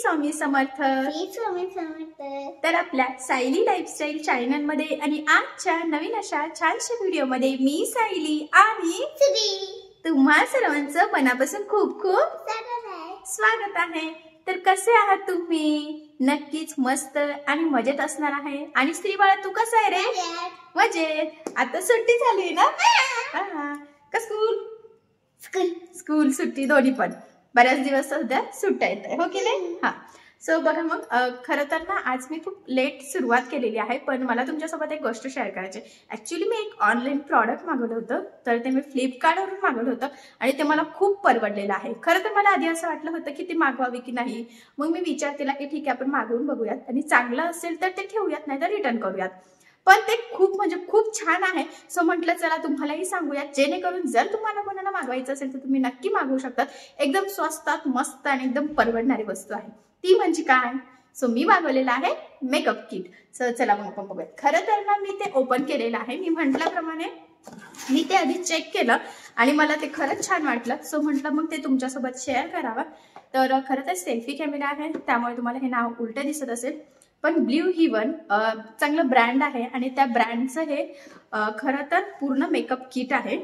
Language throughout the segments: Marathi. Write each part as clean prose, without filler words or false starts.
स्वामी समर्थ. तर आपल्या सायली लाईफस्टाईल चॅनल मध्ये आणि आजच्या नवीन अशा छानशा व्हिडिओ मध्ये मी सायली आणि तुम्हा सर्वांचं मनापासून खूप खूप स्वागत आहे. तर कसे आहात तुम्ही? नक्कीच मस्त आणि मजेत असणार आहे. आणि स्त्री बाळा तू कसा आहे रे? मजेत. आता सुट्टी झाली ना? का स्कूल सुट्टी दोन्ही पण बऱ्याच दिवस सध्या सुट्ट्या येत आहे, हो की नाही? हा. सो बघा मग खरं तर ना आज मी खूप लेट सुरुवात केलेली आहे, पण मला तुमच्यासोबत एक गोष्ट शेअर करायची. ऍक्च्युली मी एक ऑनलाईन प्रॉडक्ट मागवलं होतं, तर ते मी फ्लिपकार्टवरून मागवलं होतं आणि ते मला खूप परवडलेलं आहे. खरं तर मला आधी असं वाटलं होतं की ते मागवावे की नाही. मग मी विचार केला की ठीक आहे आपण मागवून बघूयात आणि चांगलं असेल तर ते ठेवूयात, नाही तर रिटर्न करूयात. पण ते खूप म्हणजे खूप छान आहे. सो म्हटलं चला तुम्हालाही सांगूयात, जेणेकरून जर तुम्हाला कोणाला मागवायचं असेल तर तुम्ही नक्की मागवू शकता. एकदम स्वस्तात मस्त आणि एकदम परवडणारी वस्तू आहे. ती म्हणजे काय? सो मी मागवलेलं आहे मेकअप किट. सो चला मग आपण बघूयात. खरं तर ना मी ते ओपन केलेलं आहे. मी म्हटल्याप्रमाणे मी ते आधी चेक केलं आणि मला ते खरंच छान वाटलं. सो म्हटलं मग ते तुमच्यासोबत शेअर करावं. तर खरं तर सेल्फी कॅमेरा आहे, त्यामुळे तुम्हाला हे नाव उलट दिसत असेल, पण ब्ल्यू हेवन चांगलं ब्रँड आहे आणि त्या ब्रँडचं हे खरं तर पूर्ण मेकअप किट आहे.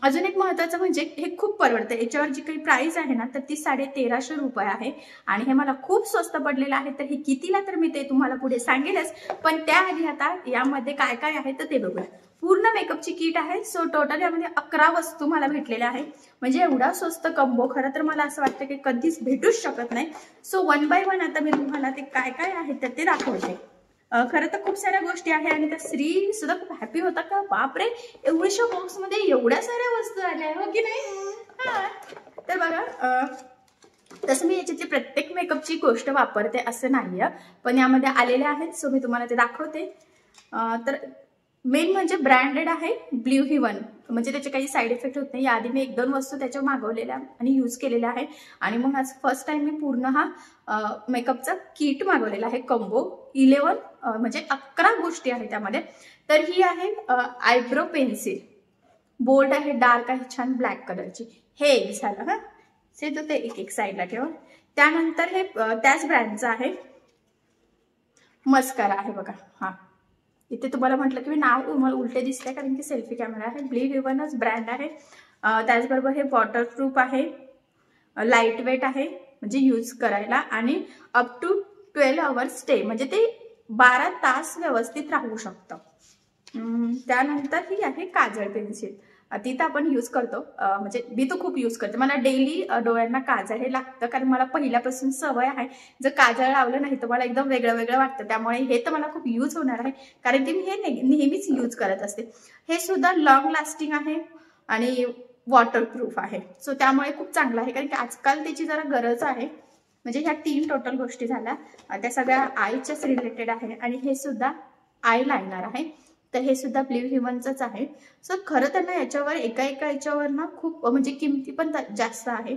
अजून एक महत्त्वाचं म्हणजे हे खूप परवडतं. याच्यावर जी काही प्राइस आहे ना तर ती 1350 रुपये आहे आणि हे मला खूप स्वस्त पडलेलं आहे. तर हे कितीला तर मी ते तुम्हाला पुढे सांगेलच, पण त्याआधी आता यामध्ये काय काय आहे तर ते बघूया. पूर्ण मेकअपची किट आहे. सो टोटल यामध्ये 11 वस्तू मला भेटलेल्या आहे. म्हणजे एवढा स्वस्त कंबो खरं तर मला असं वाटतं की कधीच भेटूच शकत नाही. सो वन बाय वन आता मी तुम्हाला ते काय काय आहे तर ते दाखवते. खरं तर खूप साऱ्या गोष्टी आहे आणि त्या स्त्री सुद्धा खूप हॅपी होता का बापरे एवढ्याशा बॉक्स मध्ये एवढ्या साऱ्या वस्तू आल्या, हो की नाही? हा. तर बघा तसं मी याच्यातली प्रत्येक मेकअपची गोष्ट वापरते असं नाहीये, पण यामध्ये आलेले आहेत. सो मी तुम्हाला ते दाखवते. तर मेन म्हणजे ब्रँडेड आहे ब्ल्यू हेवन, म्हणजे त्याचे काही साईड इफेक्ट होत नाही. याआधी मी 1-2 वस्तू त्याच्यावर मागवलेल्या आणि यूज केलेल्या आहे आणि मग आज फर्स्ट टाइम मी पूर्ण हा मेकअपचा किट मागवलेला आहे कंबो. 11 म्हणजे 11 गोष्टी आहेत त्यामध्ये. तर ही आहे आयब्रो पेन्सिल, बोल्ड आहे, डार्क आहे, छान ब्लॅक कलरची. हे एक झालं. हा तर ते एक साईडला ठेवा. त्यानंतर हे त्याच ब्रँडचं आहे मस्कारा आहे बघा. हा इथे तुम्हाला म्हटलं की मी नाव तुम्हाला उलटे दिसते कारण की सेल्फी कॅमेरा आहे. ब्ल्यू हेवनच ब्रँड आहे. त्याचबरोबर हे वॉटरप्रूफ आहे, लाईट वेट आहे म्हणजे यूज करायला आणि अप टू 12 आवर्स स्टे, म्हणजे ते 12 तास व्यवस्थित राहू शकतं. त्यानंतर ही आहे काजळ पेन्सिल. ती तर आपण यूज करतो, म्हणजे मी तो खूप यूज करते. मला डेली डोळ्यांना काजळ हे लागतं कारण मला पहिल्यापासून सवय आहे. जर काजळ लावलं नाही तर मला एकदम वेगळं वेगळं वाटतं, त्यामुळे हे तर मला खूप यूज होणार आहे कारण की मी हे नेहमीच यूज करत असते. हे सुद्धा लॉंग लास्टिंग आहे आणि वॉटरप्रूफ आहे. सो त्यामुळे खूप चांगलं आहे कारण की आजकाल त्याची जरा गरज आहे. म्हणजे ह्या 3 टोटल गोष्टी झाल्या, त्या सगळ्या आईच्याच रिलेटेड आहे. आणि हे सुद्धा आय लायनर आहे, तर हे सुद्धा ब्ल्यू हेवनचंच आहे. सो खरं तर ना याच्यावर एका याच्यावर ना खूप म्हणजे किमती पण जास्त आहे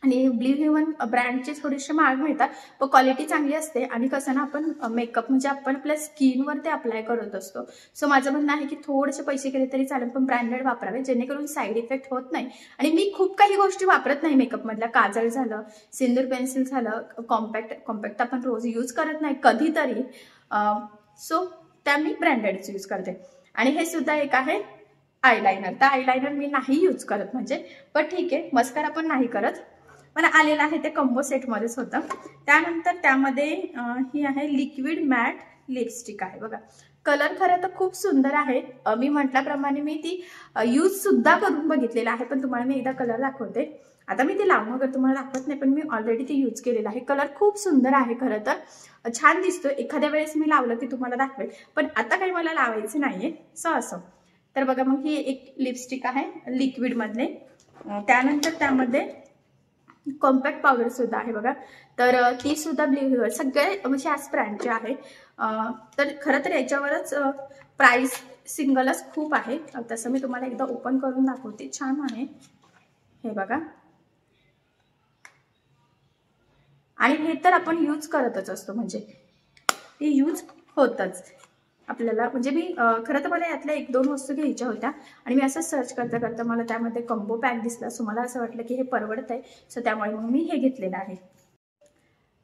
आणि ब्ल्यू हेवन ब्रँडचे थोडेसे महाग मिळतात, पण क्वालिटी चांगली असते. आणि कसं ना आपण मेकअप म्हणजे आपण आपल्या स्किनवर ते अप्लाय करत असतो. सो माझं म्हणणं आहे की थोडेसे पैसे गेले तरी चालेल, पण ब्रँडेड वापरावे जेणेकरून साईड इफेक्ट होत नाही. आणि मी खूप काही गोष्टी वापरत नाही मेकअपमधल्या. काजळ झालं, सिंदूर पेन्सिल झालं, कॉम्पॅक्ट आपण रोज यूज करत नाही, कधीतरी. सो त्या मी ब्रँडेडच यूज करते. आणि हे सुद्धा एक आहे आयलायनर. तर आयलायनर मी नाही यूज करत म्हणजे, पण ठीक आहे. मस्कारा पण नाही करत, पण आलेलं आहे ते कंबो सेटमध्येच होतं. त्यानंतर त्यामध्ये ही आहे लिक्विड मॅट लिपस्टिक आहे बघा. कलर खरं तर खूप सुंदर आहे. मी म्हटल्याप्रमाणे मी ती यूज सुद्धा करून बघितलेला आहे, पण तुम्हाला मी एकदा कलर दाखवते. आता मी ते लावून वगैरे तुम्हाला दाखवत नाही, पण मी ऑलरेडी ते यूज केलेलं आहे. कलर खूप सुंदर आहे, खरं तर छान दिसतो. एखाद्या वेळेस मी लावलं की तुम्हाला दाखवेल, पण आता काही मला लावायचं नाहीये. सो असं तर बघा मग ही एक लिपस्टिक आहे लिक्विड मधले. त्यानंतर त्यामध्ये कॉम्पॅक्ट पावडर सुद्धा आहे बघा. तर ती सुद्धा ब्ल्यू हेवन, सगळे म्हणजे याच ब्रँडचे आहे. तर खरं तर याच्यावरच प्राइस सिंगलच खूप आहे. तसं मी तुम्हाला एकदा ओपन करून दाखवते. छान आहे हे बघा. आणि हे तर आपण यूज करतच असतो, म्हणजे ते यूज होतच आपल्याला. म्हणजे मी खरं तर मला यातल्या 1-2 वस्तू घ्यायच्या होत्या आणि मी असं सर्च करता करता मला त्यामध्ये कंबो पॅक दिसला. सो मला असं वाटलं की हे परवडत आहे, सो त्यामुळे मग मी हे घेतलेलं आहे.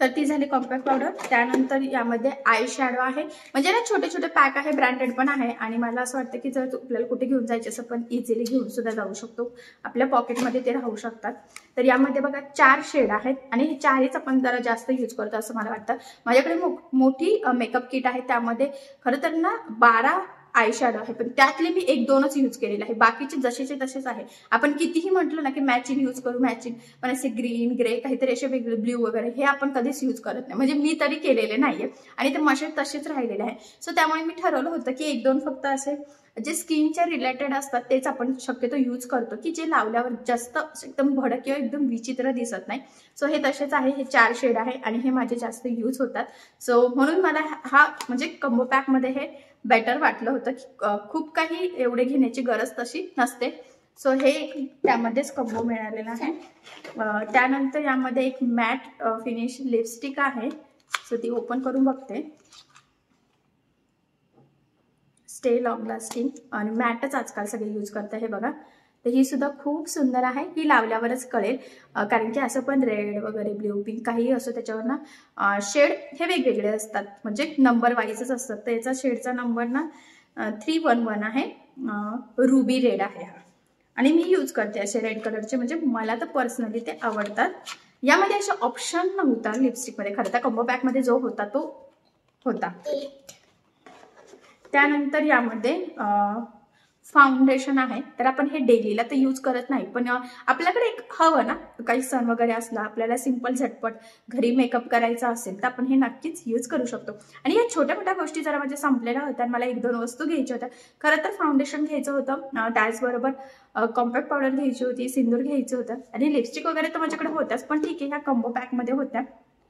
तर ती झाली कॉम्पॅक्ट पावडर. त्यानंतर यामध्ये आय शॅडो आहे, म्हणजे ना छोटे छोटे पॅक आहे, ब्रँडेड पण आहे. आणि मला असं वाटतं की जर आपल्याला कुठे घेऊन जायचं असं पण इझिली घेऊन सुद्धा जाऊ शकतो, आपल्या पॉकेटमध्ये ते राहू शकतात. तर यामध्ये बघा 4 शेड आहेत आणि हे 4हीच आपण जरा जास्त यूज करतो असं मला वाटतं. माझ्याकडे मोठी मेकअप किट आहे, त्यामध्ये खरं तर ना 12 आय शॅडो आहे, पण त्यातले मी 1-2च यूज केलेले आहे, बाकीचे जसेचे तसेच आहे. आपण कितीही म्हटलं ना की मॅचिंग यूज करू मॅचिंग, पण असे ग्रीन ग्रे काहीतरी असे वेगळे ब्ल्यू वगैरे हे आपण कधीच यूज करत नाही, म्हणजे मी तरी केलेले नाहीये आणि ते मशीन तसेच राहिलेले आहे. सो त्यामुळे मी ठरवलं होतं की 1-2 फक्त असे जे स्किनच्या रिलेटेड असतात तेच आपण शक्यतो यूज करतो, की जे लावल्यावर जास्त एकदम भडक किंवा एकदम विचित्र दिसत नाही. सो हे तसेच आहे, हे 4 शेड आहे आणि हे माझे जास्त यूज होतात. सो म्हणून मला हा म्हणजे कंबो पॅक मध्ये हे बेटर वाटलं होतं की खूप काही एवढे घेण्याची गरज तशी नसते. सो हे त्यामध्येच कंबो मिळालेला आहे. त्यानंतर यामध्ये एक मॅट फिनिश लिपस्टिक आहे, सो ती ओपन करून बघते. स्टे लॉंग लास्टिंग आणि मॅटच आजकाल सगळे यूज करतात हे बघा. तर ही सुद्धा खूप सुंदर आहे, ही लावल्यावरच कळेल, कारण की असं पण रेड वगैरे ब्ल्यू पिंक काही असो त्याच्यावर ना शेड हे वेगवेगळे असतात, म्हणजे नंबर वाईजच असतात. तर याचा शेडचा नंबर ना 311 आहे, रुबी रेड आहे हा. आणि मी यूज करते असे रेड कलरचे, म्हणजे मला तर पर्सनली ते आवडतात. यामध्ये असे ऑप्शन नव्हता लिपस्टिकमध्ये, खरं तर कंबो पॅकमध्ये जो होता तो होता. त्यानंतर यामध्ये फाउंडेशन आहे, तर आपण हे डेलीला तर यूज करत नाही, पण आपल्याकडे एक हवं ना, काही सण वगैरे असला आपल्याला सिंपल झटपट घरी मेकअप करायचा असेल तर आपण हे नक्कीच यूज करू शकतो. आणि या छोट्या मोठ्या गोष्टी जरा म्हणजे संपलेल्या होत्या, मला 1-2 वस्तू घ्यायच्या होत्या. खरं तर फाउंडेशन घ्यायचं होतं, त्याचबरोबर कॉम्पॅक्ट पावडर घ्यायची होती, सिंदूर घ्यायचं होतं आणि लिपस्टिक वगैरे तर माझ्याकडे होत्याच, पण ठीक आहे ह्या कंबो पॅकमध्ये होत्या.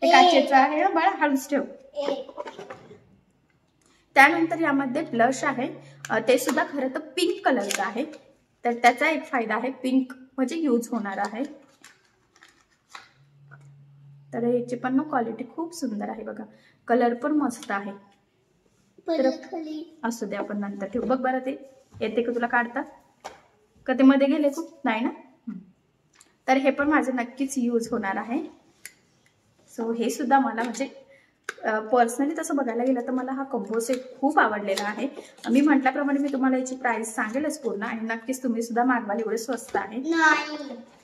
हे काचेचं आहे बाळा, हळूच ठेव. त्यानंतर यामध्ये ब्लश आहे, ते सुद्धा खरं तर पिंक कलरचं आहे, तर त्याचा एक फायदा आहे, पिंक म्हणजे यूज होणार आहे. तर याची पण ना क्वालिटी खूप सुंदर आहे बघा, कलर पण मस्त आहे. तर असू दे आपण नंतर ठेवू. बघ बरं ते येते का तुला काढता, का ते मध्ये गेले खूप नाही ना. तर हे पण माझं नक्कीच यूज होणार आहे. सो हे सुद्धा मला म्हणजे पर्सनली तसं बघायला गेलं तर मला हा कंबो सेट खूप आवडलेला आहे. मी म्हटल्याप्रमाणे मी तुम्हाला याची प्राइस सांगेलच पूर्ण, आणि नक्कीच तुम्ही सुद्धा मागवाल, एवढे स्वस्त आहे.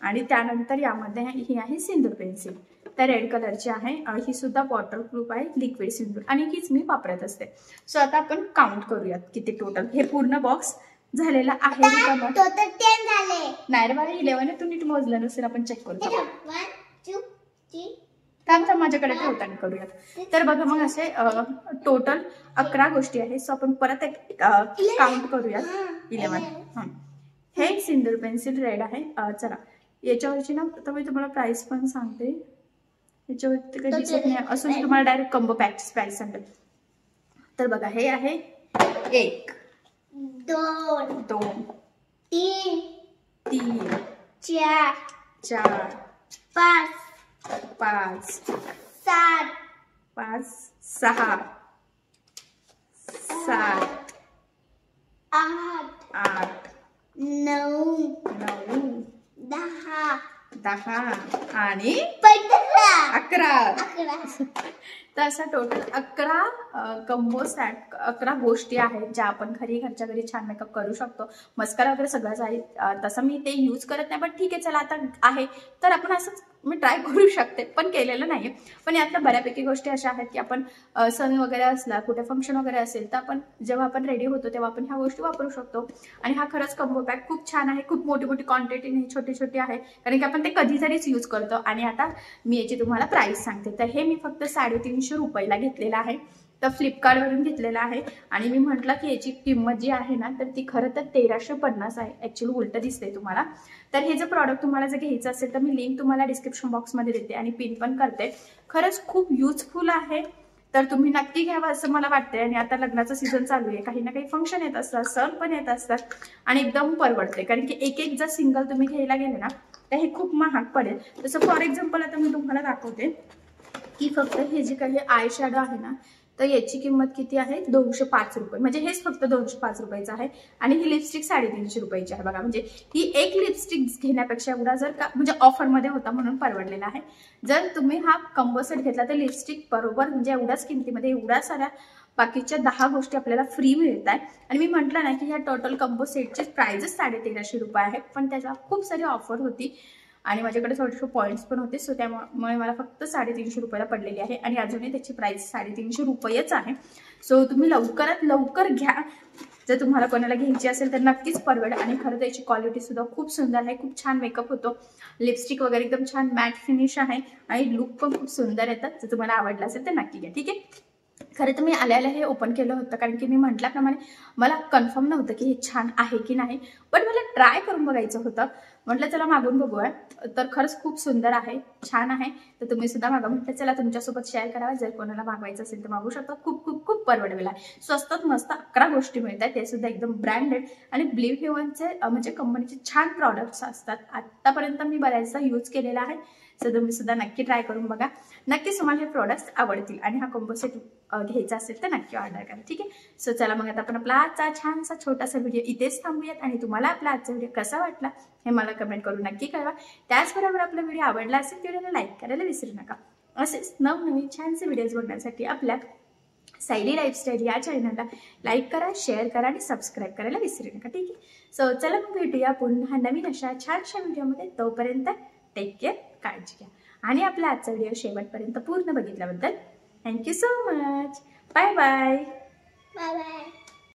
आणि त्यानंतर यामध्ये ही आहे सिंदूर पेन्सिल, तर रेड कलरची आहे, ही सुद्धा वॉटरप्रूफ आहे, लिक्विड सिंदूर, आणि हीच मी वापरत असते. सो आता आपण काउंट करूयात किती टोटल हे पूर्ण बॉक्स झालेला आहे. नाही रे बाळा, 11 आहे, तू नीट मोजलं नसेल, आपण चेक करू. थांब माझ्याकडे ठेवताना करूयात. तर बघा मग असे टोटल 11 गोष्टी आहेत. सो आपण परत एक काउंट करूयात. 11. हे सिंदूर पेन्सिल रेड आहे. चला याच्यावरची ना तर मी तुम्हाला प्राइस पण सांगते, याच्यावरती काही दिसत नाही असून तुम्हाला डायरेक्ट कंबो पॅकची प्राइस सांगते. तर बघा हे आहे 1 2 3 4 5 6 7 8 9 10 आणि 11. तर असा टोटल 11 कंबो सेट, 11 गोष्टी आहेत ज्या आपण घरच्या घरी छान मेकअप करू शकतो. मस्कारा वगैरे सगळंच आहे, तसं मी ते यूज करत नाही, पण ठीक आहे चला आता आहे तर आपण असंच मी ट्राय करू शकते, पण केलेलं नाहीये. पण यातल्या बऱ्यापैकी गोष्टी अशा आहेत की आपण सण वगैरे असला, कुठे फंक्शन वगैरे असेल तर आपण जेव्हा आपण रेडी होतो तेव्हा आपण ह्या गोष्टी वापरू शकतो. आणि हा खरंच कंबो पॅक खूप छान आहे, खूप मोठी मोठी क्वांटिटी नाही, छोटी छोटी आहे, कारण की आपण ते कधीतरीच यूज करतो. आणि आता मी याची तुम्हाला प्राइस सांगते. तर हे मी फक्त 350 रुपयाला घेतलेलं आहे, तर फ्लिपकार्टवरून घेतलेलं आहे. आणि मी म्हटलं की याची किंमत जी आहे ना तर ती खरं तर 1350 आहे, ॲक्च्युली उलटं दिसते तुम्हाला. तर हे जे प्रॉडक्ट तुम्हाला जर घ्यायचं असेल तर मी लिंक तुम्हाला डिस्क्रिप्शन बॉक्समध्ये देते आणि पिन पण करते. खरंच खूप युजफुल आहे, तर तुम्ही नक्की घ्यावं असं मला वाटतंय. आणि आता लग्नाचं सीझन चालू आहे, काही ना काही फंक्शन येत असतात, सण पण येत असतात, आणि एकदम परवडते, कारण की एक जर सिंगल तुम्ही घ्यायला गेले ना तर हे खूप महाग पडेल. तसं फॉर एक्झाम्पल आता मी तुम्हाला दाखवते की फक्त हे जे काही आय शॅडो आहे ना तर याची किंमत किती आहे 205 रुपये, म्हणजे हेच फक्त 205 रुपयाचं आहे. आणि ही लिपस्टिक 350 रुपयाची आहे बघा. म्हणजे ही एक लिपस्टिक घेण्यापेक्षा एवढा जर का म्हणजे ऑफरमध्ये होता म्हणून परवडलेला आहे. जर तुम्ही हा कंबो सेट घेतला तर लिपस्टिक बरोबर म्हणजे एवढ्याच किमतीमध्ये एवढ्या साऱ्या बाकीच्या 10 गोष्टी आपल्याला फ्री मिळत आहे. आणि मी म्हटलं ना की ह्या टोटल कंबो सेटची प्राइसच 1350 रुपये आहे, पण त्याच्या खूप सारी ऑफर होती आणि माझ्याकडे थोडेसे पॉईंट्स पण होते. सो त्यामुळे मला फक्त 350 रुपयाला पडलेली आहे आणि अजूनही त्याची प्राइस 350 रुपयेच आहे. सो तुम्ही लवकरात लवकर घ्या. जर तुम्हाला कोणाला घ्यायची असेल तर नक्कीच परवडेल. आणि खरं त्याची क्वालिटी सुद्धा खूप सुंदर आहे, खूप छान मेकअप होतो. लिपस्टिक वगैरे एकदम छान मॅट फिनिश आहे आणि लुक पण खूप सुंदर येतात. जर तुम्हाला आवडलं असेल तर नक्की घ्या. ठीक आहे. खरं तर मी आल्याला हे ओपन केलं होतं कारण की मी म्हटल्याप्रमाणे मला कन्फर्म नव्हतं की हे छान आहे की नाही, पण मला ट्राय करून बघायचं होतं. म्हटलं चला मागून बघूया. तर खरंच खूप सुंदर आहे, छान आहे. तर तुम्ही सुद्धा मागा. म्हटलं चला तुमच्यासोबत शेअर करावा. जर कोणाला मागवायचं असेल तर मागू शकता. खूप खूप खूप परवडलेला आहे. स्वस्तात मस्त 11 गोष्टी मिळतात, ते सुद्धा एकदम ब्रँडेड. आणि ब्लीव हेवनचे म्हणजे कंपनीचे छान प्रॉडक्ट्स असतात. आतापर्यंत मी बऱ्याचदा यूज केलेला आहे. सो तुम्ही सुद्धा नक्की ट्राय करून बघा. नक्कीच तुम्हाला हे प्रोडक्ट्स आवडतील. आणि हा कॉम्बो सेट घ्यायचा असेल तर नक्की ऑर्डर करा. ठीक आहे. सो चला मग आता आपण आपला आजचा छानसा छोटासा व्हिडिओ इथेच थांबूयात. आणि तुम्हाला आपला आजचा व्हिडिओ कसा वाटला हे मला कमेंट करून नक्की कळवा. त्याचबरोबर आपला व्हिडिओ आवडला असेल व्हिडिओला लाईक करायला विसरू नका. असेच नवनवीन छानसे व्हिडिओज बघण्यासाठी आपल्या सायली लाईफस्टाईल या चॅनलला लाईक करा, शेअर करा आणि सबस्क्राईब करायला विसरू नका. ठीक आहे. सो चला मग भेटूया पुन्हा नवीन अशा छानशा व्हिडिओमध्ये. तोपर्यंत टेक केअर, काळजी घ्या. आणि आपला आजचा व्हिडिओ शेवटपर्यंत पूर्ण बघितल्याबद्दल thank you so much. Bye bye. Bye bye.